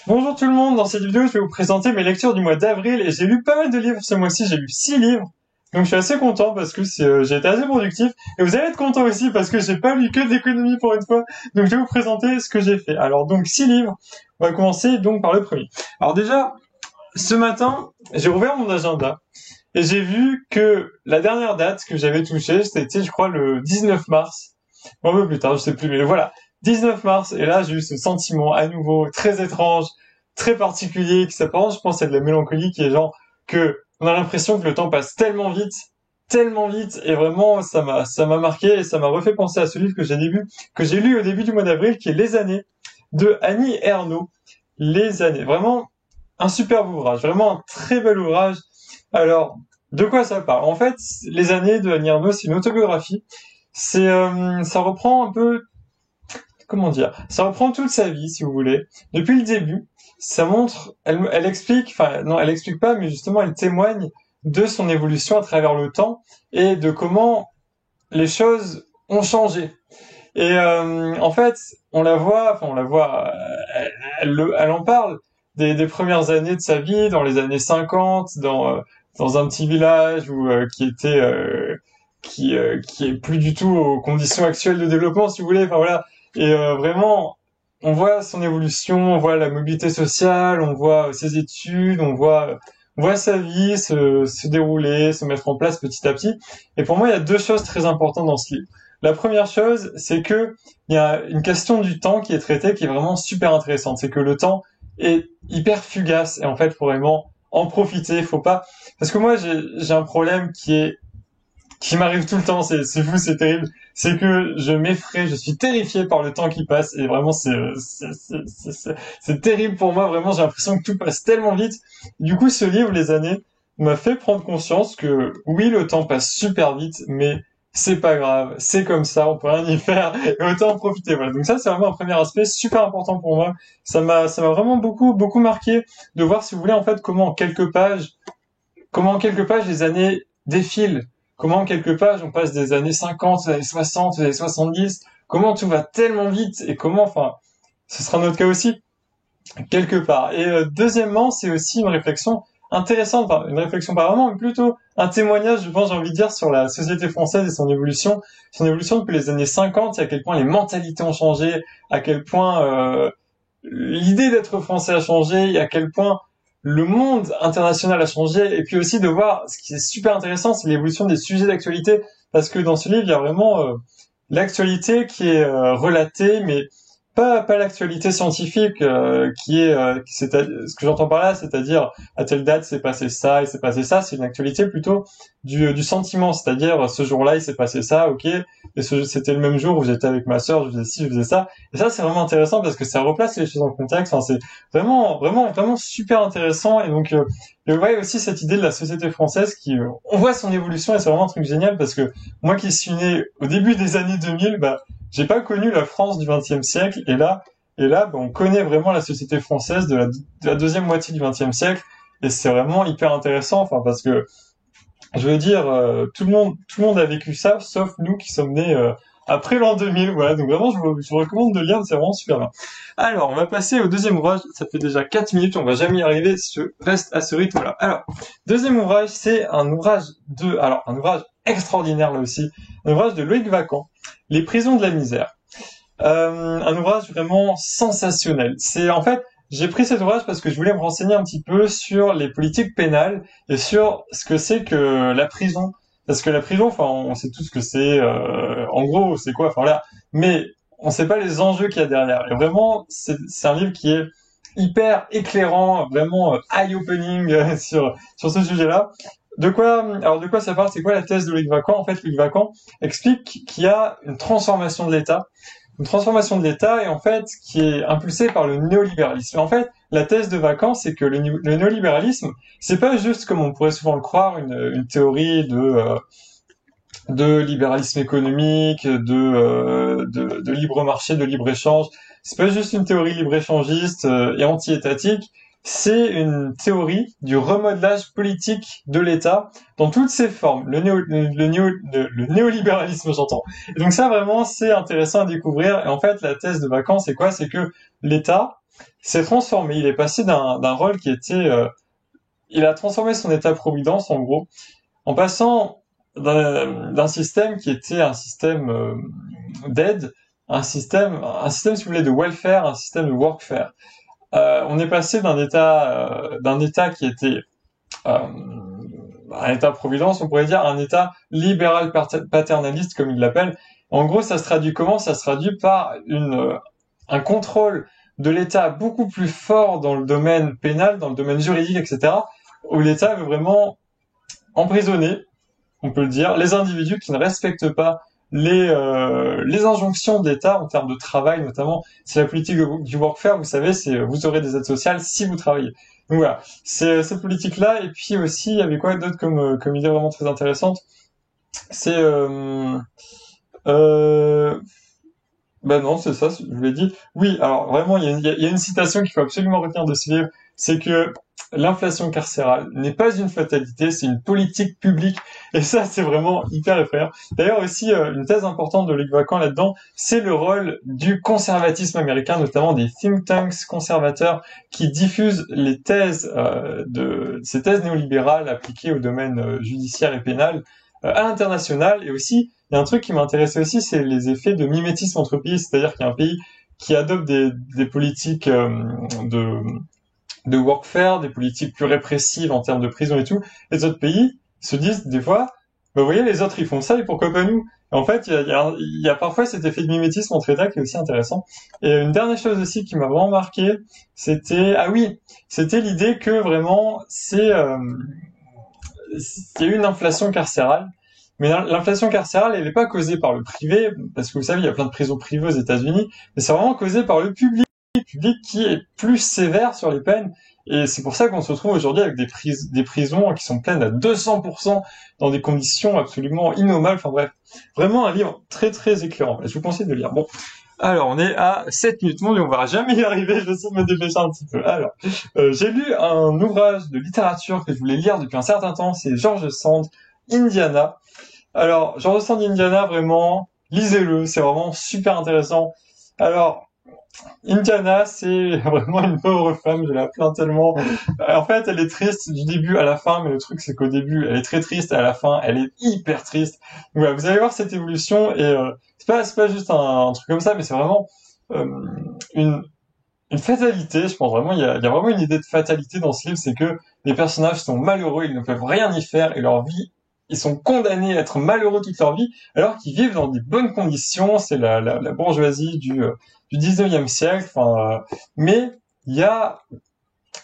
Bonjour tout le monde, dans cette vidéo je vais vous présenter mes lectures du mois d'avril et j'ai lu pas mal de livres ce mois-ci, j'ai lu 6 livres. Donc je suis assez content parce que j'ai été assez productif et vous allez être content aussi parce que j'ai pas lu que de l'économie pour une fois. Donc je vais vous présenter ce que j'ai fait. Alors donc 6 livres, on va commencer donc par le premier. Alors déjà, ce matin, j'ai ouvert mon agenda et j'ai vu que la dernière date que j'avais touchée, c'était je crois le 19 mars. Bon, un peu plus tard, je sais plus, mais voilà. 19 mars, et là j'ai eu ce sentiment à nouveau très étrange, très particulier, qui s'apparente, je pense, à de la mélancolie, qui est genre que on a l'impression que le temps passe tellement vite, et vraiment ça m'a marqué et ça m'a refait penser à ce livre que j'ai lu au début du mois d'avril, qui est Les années de Annie Ernaux. Les années, vraiment un superbe ouvrage, vraiment un très bel ouvrage. Alors, de quoi ça parle? En fait, Les années de Annie Ernaux, c'est une autobiographie. Ça reprend un peu, comment dire, ça reprend toute sa vie, si vous voulez, depuis le début. Ça montre, elle explique, enfin non, elle explique pas, mais justement, elle témoigne de son évolution à travers le temps et de comment les choses ont changé. Et en fait, on la voit, elle en parle des premières années de sa vie, dans les années 50, dans un petit village qui est plus du tout aux conditions actuelles de développement, si vous voulez. Enfin voilà. Et vraiment, on voit son évolution, on voit la mobilité sociale, on voit ses études, on voit sa vie se dérouler, se mettre en place petit à petit. Et pour moi, il y a deux choses très importantes dans ce livre. La première chose, c'est que il y a une question du temps qui est traitée, qui est vraiment super intéressante. C'est que le temps est hyper fugace et en fait, faut vraiment en profiter. Faut pas, parce que moi, j'ai un problème qui m'arrive tout le temps, c'est fou, c'est terrible, c'est que je m'effraie, je suis terrifié par le temps qui passe, et vraiment c'est terrible pour moi, vraiment j'ai l'impression que tout passe tellement vite. Du coup, ce livre, Les années, m'a fait prendre conscience que oui, le temps passe super vite, mais c'est pas grave, c'est comme ça, on peut rien y faire, et autant en profiter, voilà. Donc ça, c'est vraiment un premier aspect super important pour moi. Ça m'a vraiment beaucoup marqué de voir, si vous voulez, en fait, comment en quelques pages les années défilent, comment en quelques pages on passe des années 50, des années 60, des années 70, comment tout va tellement vite et comment, enfin, ce sera notre cas aussi, quelque part. Et deuxièmement, c'est aussi une réflexion intéressante, enfin, une réflexion pas vraiment, mais plutôt un témoignage, je pense, j'ai envie de dire, sur la société française et son évolution depuis les années 50, et à quel point les mentalités ont changé, à quel point l'idée d'être français a changé, et à quel point le monde international a changé, et puis aussi de voir, ce qui est super intéressant, c'est l'évolution des sujets d'actualité, parce que dans ce livre, il y a vraiment l'actualité qui est relatée, mais pas l'actualité scientifique ce que j'entends par là, c'est-à-dire à telle date c'est passé ça, il s'est passé ça, c'est une actualité plutôt du sentiment, c'est-à-dire ce jour-là il s'est passé ça, ok, et c'était le même jour où j'étais avec ma sœur, je faisais ci, je faisais ça, et ça c'est vraiment intéressant parce que ça replace les choses en contexte, enfin, c'est vraiment super intéressant, et donc je voyais aussi cette idée de la société française on voit son évolution, et c'est vraiment un truc génial parce que moi qui suis né au début des années 2000, bah j'ai pas connu la France du XXe siècle, et là, bah, on connaît vraiment la société française de la deuxième moitié du XXe siècle, et c'est vraiment hyper intéressant, enfin, parce que, je veux dire, tout le monde a vécu ça, sauf nous qui sommes nés, après l'an 2000, voilà, donc vraiment, je vous recommande de lire, c'est vraiment super bien. Alors, on va passer au deuxième ouvrage, ça fait déjà 4 minutes, on va jamais y arriver, reste à ce rythme-là. Alors, deuxième ouvrage, c'est un ouvrage un ouvrage extraordinaire là aussi, un ouvrage de Loïc Wacan, Les prisons de la misère. Un ouvrage vraiment sensationnel. En fait, j'ai pris cet ouvrage parce que je voulais me renseigner un petit peu sur les politiques pénales et sur ce que c'est que la prison. Parce que la prison, enfin, on sait tout ce que c'est. En gros, c'est quoi, enfin voilà. Mais on sait pas les enjeux qu'il y a derrière. Et vraiment, c'est un livre qui est hyper éclairant, vraiment eye-opening sur ce sujet-là. De quoi ça parle? C'est quoi la thèse de Loïc Wacan? En fait, Loïc Wacan explique qu'il y a une transformation de l'État, et en fait, qui est impulsée par le néolibéralisme. Et en fait, la thèse de Wacan, c'est que le néolibéralisme, c'est pas juste, comme on pourrait souvent le croire, une théorie de libéralisme économique, de libre marché, de libre échange. C'est pas juste une théorie libre-échangiste et anti-étatique, c'est une théorie du remodelage politique de l'État dans toutes ses formes, le néolibéralisme, j'entends. Et donc ça, vraiment, c'est intéressant à découvrir. Et en fait, la thèse de Wacan, c'est quoi? C'est que l'État, s'est transformé. Il est passé d'un rôle qui était, il a transformé son État-providence en gros, en passant d'un système qui était un système d'aide, un système si vous voulez de welfare, un système de workfare. On est passé d'un État qui était euh, un État-providence, on pourrait dire un État libéral paternaliste comme il l'appelle. En gros, ça se traduit comment? Ça se traduit par un contrôle de l'État beaucoup plus fort dans le domaine pénal, dans le domaine juridique, etc., où l'État veut vraiment emprisonner, on peut le dire, les individus qui ne respectent pas les injonctions de l'État en termes de travail, notamment. C'est la politique du workfare, vous savez, c'est vous aurez des aides sociales si vous travaillez. Donc voilà, c'est cette politique-là. Et puis aussi, il y avait quoi d'autre comme idée vraiment très intéressante? C'est euh, ben non, c'est ça, je vous l'ai dit. Oui, alors vraiment, il y a une citation qu'il faut absolument retenir de ce livre, c'est que l'inflation carcérale n'est pas une fatalité, c'est une politique publique. Et ça, c'est vraiment hyper effrayant. D'ailleurs aussi, une thèse importante de Luc Vacan là-dedans, c'est le rôle du conservatisme américain, notamment des think tanks conservateurs qui diffusent les thèses ces thèses néolibérales appliquées au domaine judiciaire et pénal à l'international. Et aussi, il y a un truc qui m'intéressait aussi, c'est les effets de mimétisme entre pays, c'est-à-dire qu'il y a un pays qui adopte des politiques de, de workfare, des politiques plus répressives en termes de prison et tout, les autres pays se disent des fois, bah, vous voyez, les autres ils font ça et pourquoi pas nous? Et en fait, il y a parfois cet effet de mimétisme entre États qui est aussi intéressant. Et une dernière chose aussi qui m'a vraiment marqué, ah oui, c'était l'idée que vraiment il y a eu une inflation carcérale, mais l'inflation carcérale, elle n'est pas causée par le privé, parce que vous savez, il y a plein de prisons privées aux États-Unis, mais c'est vraiment causé par le public qui est plus sévère sur les peines. Et c'est pour ça qu'on se retrouve aujourd'hui avec des prisons qui sont pleines à 200% dans des conditions absolument innommables. Enfin bref, vraiment un livre très très éclairant. Je vous conseille de le lire. Bon, alors on est à 7 minutes. Mon Dieu, on va jamais y arriver. Je vais essayer de me dépêcher un petit peu. Alors, j'ai lu un ouvrage de littérature que je voulais lire depuis un certain temps. C'est George Sand, Indiana. Alors, George Sand, Indiana, vraiment, lisez-le. C'est vraiment super intéressant. Alors, Indiana, c'est vraiment une pauvre femme, je la plains tellement. En fait, elle est triste du début à la fin, mais le truc, c'est qu'au début, elle est très triste, et à la fin, elle est hyper triste. Donc, voilà, vous allez voir cette évolution, et c'est pas juste un truc comme ça, mais c'est vraiment euh, une, une fatalité, je pense vraiment, il y a vraiment une idée de fatalité dans ce livre, c'est que les personnages sont malheureux, ils ne peuvent rien y faire, et leur vie, ils sont condamnés à être malheureux toute leur vie, alors qu'ils vivent dans des bonnes conditions, c'est la bourgeoisie du 19e siècle, enfin, mais il y a,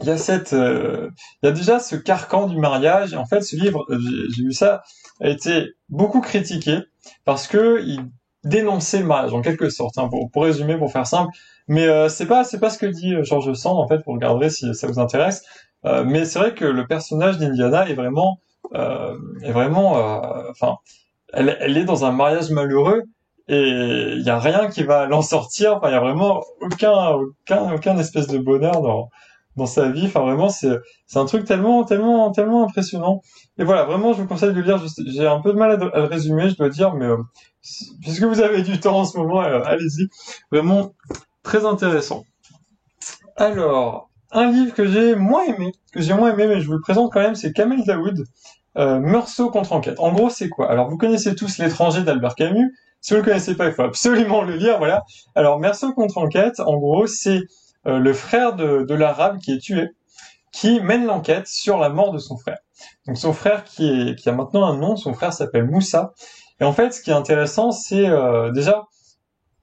il y a déjà ce carcan du mariage, et en fait, ce livre, j'ai vu ça, a été beaucoup critiqué, parce que il dénonçait le mariage, en quelque sorte, hein, pour résumer, pour faire simple, mais c'est pas ce que dit George Sand, en fait, vous regarderez si ça vous intéresse, mais c'est vrai que le personnage d'Indiana enfin, elle est dans un mariage malheureux, et il y a rien qui va l'en sortir, enfin, il y a vraiment aucun espèce de bonheur dans sa vie. Enfin, vraiment, c'est un truc tellement impressionnant. Et voilà, vraiment, je vous conseille de le lire. J'ai un peu de mal à le résumer, je dois dire, mais puisque vous avez du temps en ce moment, allez-y. Vraiment très intéressant. Alors, un livre que j'ai moins aimé, mais je vous le présente quand même, c'est Kamel Daoud, Meursault contre enquête. En gros, c'est quoi? Alors, vous connaissez tous L'étranger d'Albert Camus. Si vous le connaissez pas, il faut absolument le lire, voilà. Alors, Meursault contre enquête, en gros, c'est le frère de l'arabe qui est tué, qui mène l'enquête sur la mort de son frère. Donc son frère qui a maintenant un nom, son frère s'appelle Moussa. Et en fait, ce qui est intéressant, c'est déjà,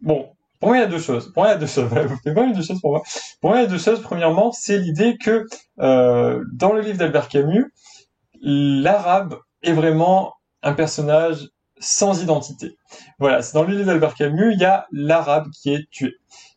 bon, pour moi il y a deux choses. Pour moi il y a deux choses. Voilà, vous faites pas mal de choses pour moi. Pour moi il y a deux choses. Premièrement, c'est l'idée que dans le livre d'Albert Camus, l'arabe est vraiment un personnage sans identité. Voilà, c'est dans le livre d'Albert Camus, il y a l'arabe qui est tué.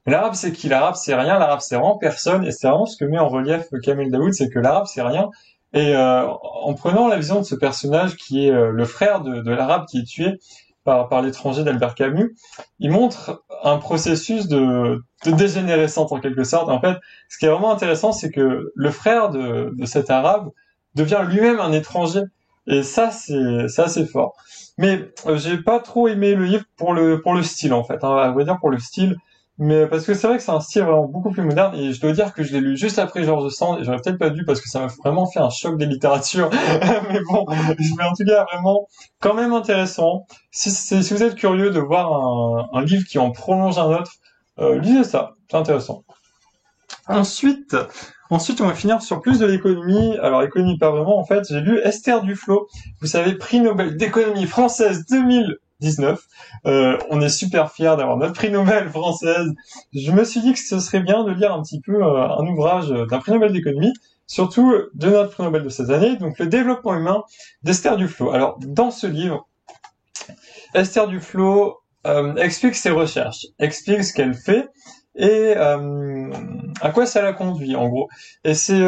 L'arabe c'est qui? L'arabe c'est rien, l'arabe c'est vraiment personne, et c'est vraiment ce que met en relief Kamel Daoud, c'est que l'arabe c'est rien, et en prenant la vision de ce personnage qui est le frère de l'arabe qui est tué par l'étranger d'Albert Camus, il montre un processus de dégénérescence en quelque sorte. En fait, ce qui est vraiment intéressant, c'est que le frère de cet arabe devient lui-même un étranger. Et ça, c'est assez fort. Mais j'ai pas trop aimé le livre pour le style, en fait. Hein, à vrai dire, pour le style. Mais parce que c'est vrai que c'est un style vraiment beaucoup plus moderne et je dois dire que je l'ai lu juste après George Sand et j'aurais peut-être pas dû parce que ça m'a vraiment fait un choc des littératures. Mais bon, mais en tout cas vraiment quand même intéressant. Si vous êtes curieux de voir un livre qui en prolonge un autre, lisez ça, c'est intéressant. Ensuite, ensuite, on va finir sur plus de l'économie. Alors, économie pas vraiment, en fait. J'ai lu Esther Duflo. Vous savez, prix Nobel d'économie française 2019. On est super fiers d'avoir notre prix Nobel française. Je me suis dit que ce serait bien de lire un petit peu un ouvrage d'un prix Nobel d'économie, surtout de notre prix Nobel de cette année, donc le développement humain d'Esther Duflo. Alors, dans ce livre, Esther Duflo explique ses recherches, explique ce qu'elle fait et à quoi ça la conduit en gros. Et c'est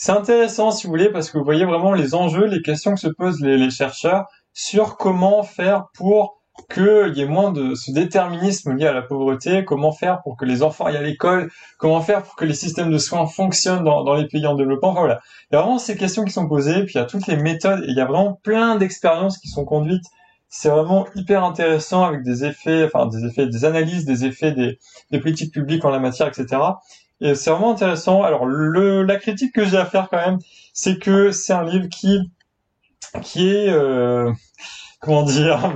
intéressant si vous voulez parce que vous voyez vraiment les enjeux, les questions que se posent les chercheurs sur comment faire pour qu'il y ait moins de ce déterminisme lié à la pauvreté, comment faire pour que les enfants aillent à l'école, comment faire pour que les systèmes de soins fonctionnent dans les pays en développement. Enfin, voilà. Il y a vraiment ces questions qui sont posées, puis il y a toutes les méthodes et il y a vraiment plein d'expériences qui sont conduites. C'est vraiment hyper intéressant avec des effets, enfin des effets, des analyses, des effets des politiques publiques en la matière, etc. Et c'est vraiment intéressant. Alors la critique que j'ai à faire quand même, c'est que c'est un livre qui est comment dire,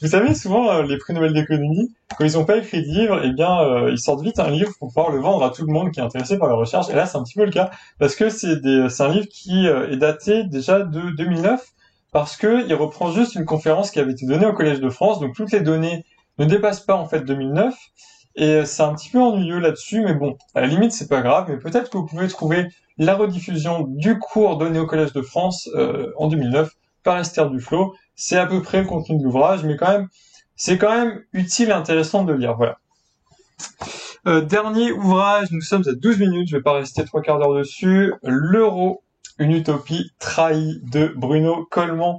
vous savez souvent les prix Nobel d'économie, quand ils n'ont pas écrit de livre, eh bien ils sortent vite un livre pour pouvoir le vendre à tout le monde qui est intéressé par la recherche. Et là c'est un petit peu le cas parce que c'est un livre qui est daté déjà de 2009 parce que il reprend juste une conférence qui avait été donnée au Collège de France, donc toutes les données ne dépassent pas en fait 2009. Et c'est un petit peu ennuyeux là-dessus, mais bon, à la limite c'est pas grave, mais peut-être que vous pouvez trouver la rediffusion du cours donné au Collège de France en 2009 par Esther Duflo. C'est à peu près le contenu de l'ouvrage, mais quand même, c'est quand même utile et intéressant de lire. Voilà. Dernier ouvrage, nous sommes à 12 minutes, je vais pas rester 3 quarts d'heure dessus. L'euro, une utopie trahie de Bruno Coleman.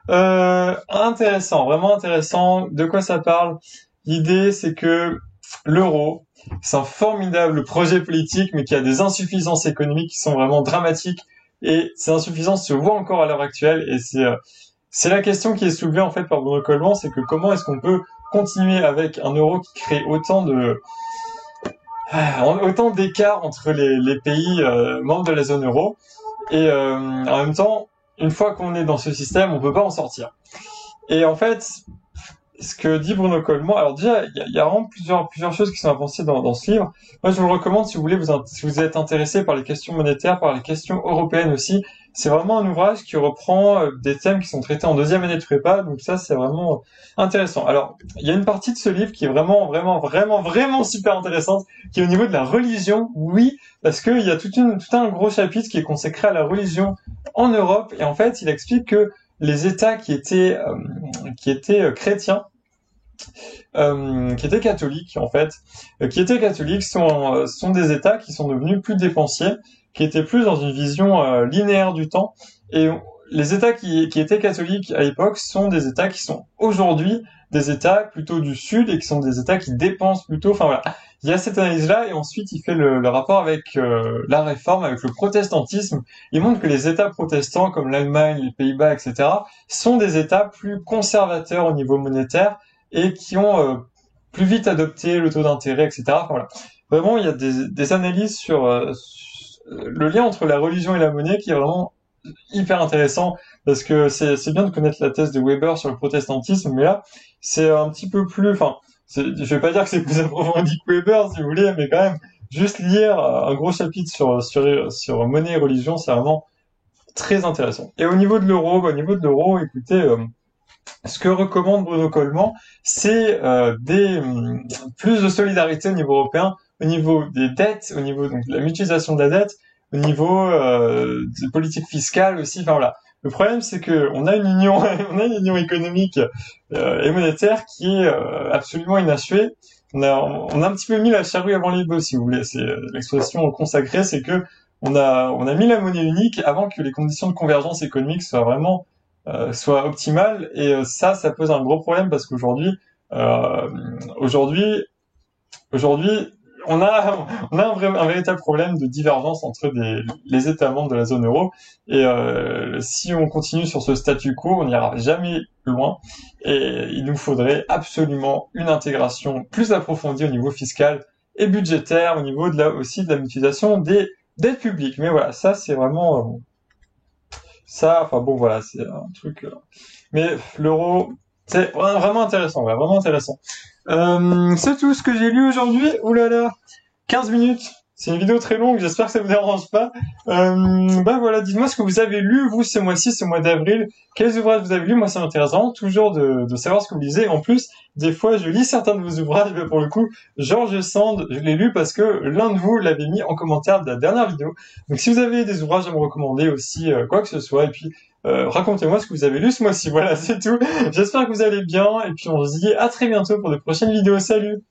Intéressant, vraiment intéressant. De quoi ça parle? L'idée, c'est que l'euro, c'est un formidable projet politique, mais qui a des insuffisances économiques qui sont vraiment dramatiques. Et ces insuffisances se voient encore à l'heure actuelle. Et c'est la question qui est soulevée en fait par Bruno Coleman, c'est que comment est-ce qu'on peut continuer avec un euro qui crée autant d'écarts entre les pays membres de la zone euro. Et en même temps, une fois qu'on est dans ce système, on peut pas en sortir. Et en fait, ce que dit Bruno Coleman, alors déjà, il y a vraiment plusieurs choses qui sont avancées dans ce livre. Moi, je vous le recommande si vous voulez, si vous êtes intéressé par les questions monétaires, par les questions européennes aussi. C'est vraiment un ouvrage qui reprend des thèmes qui sont traités en deuxième année de prépa, donc ça, c'est vraiment intéressant. Alors, il y a une partie de ce livre qui est vraiment super intéressante, qui est au niveau de la religion, oui, parce qu'il y a tout un gros chapitre qui est consacré à la religion en Europe, et en fait, il explique que les États qui étaient chrétiens, qui étaient catholiques en fait, sont des États qui sont devenus plus dépensiers, qui étaient plus dans une vision linéaire du temps. Et les États qui étaient catholiques à l'époque sont des États qui sont aujourd'hui des États plutôt du Sud et qui sont des États qui dépensent plutôt. Enfin voilà, il y a cette analyse-là et ensuite il fait le rapport avec la réforme, avec le protestantisme. Il montre que les États protestants comme l'Allemagne, les Pays-Bas, etc. sont des États plus conservateurs au niveau monétaire et qui ont plus vite adopté le taux d'intérêt, etc. Enfin, voilà. Vraiment, il y a des analyses sur le lien entre la religion et la monnaie qui est vraiment hyper intéressant parce que c'est bien de connaître la thèse de Weber sur le protestantisme, mais là, c'est un petit peu plus, enfin, je vais pas dire que c'est plus approfondi que Weber, si vous voulez, mais quand même, juste lire un gros chapitre sur monnaie et religion, c'est vraiment très intéressant. Et au niveau de l'euro, écoutez, ce que recommande Bruno Coleman, c'est plus de solidarité au niveau européen, au niveau des dettes, au niveau donc de la mutualisation de la dette, au niveau de politique fiscale aussi. Enfin voilà. Le problème, c'est que on a une union, on a une union économique et monétaire qui est absolument inachevée. On a un petit peu mis la charrue avant les bœufs, si vous voulez. C'est l'expression consacrée, c'est que on a mis la monnaie unique avant que les conditions de convergence économique soient vraiment soit optimale et ça pose un gros problème parce qu'aujourd'hui euh, aujourd'hui aujourd'hui on a un véritable problème de divergence entre les États membres de la zone euro et si on continue sur ce statu quo on n'ira jamais loin. Et il nous faudrait absolument une intégration plus approfondie au niveau fiscal et budgétaire, au niveau aussi de la mutualisation des dettes publiques. Mais voilà, ça c'est vraiment ça. Enfin bon, voilà, c'est un truc. Mais l'euro, c'est vraiment intéressant, ouais, vraiment intéressant. C'est tout ce que j'ai lu aujourd'hui. Ouh là là, 15 minutes. C'est une vidéo très longue, j'espère que ça vous dérange pas. Bah voilà, dites-moi ce que vous avez lu, vous, ce mois-ci, ce mois d'avril. Quels ouvrages vous avez lus? Moi, ça m'intéresse vraiment toujours de savoir ce que vous lisez. En plus, des fois, je lis certains de vos ouvrages, mais pour le coup, George Sand, je l'ai lu parce que l'un de vous l'avait mis en commentaire de la dernière vidéo. Donc si vous avez des ouvrages à me recommander aussi, quoi que ce soit, et puis racontez-moi ce que vous avez lu ce mois-ci. Voilà, c'est tout. J'espère que vous allez bien, et puis on se dit à très bientôt pour de prochaines vidéos. Salut!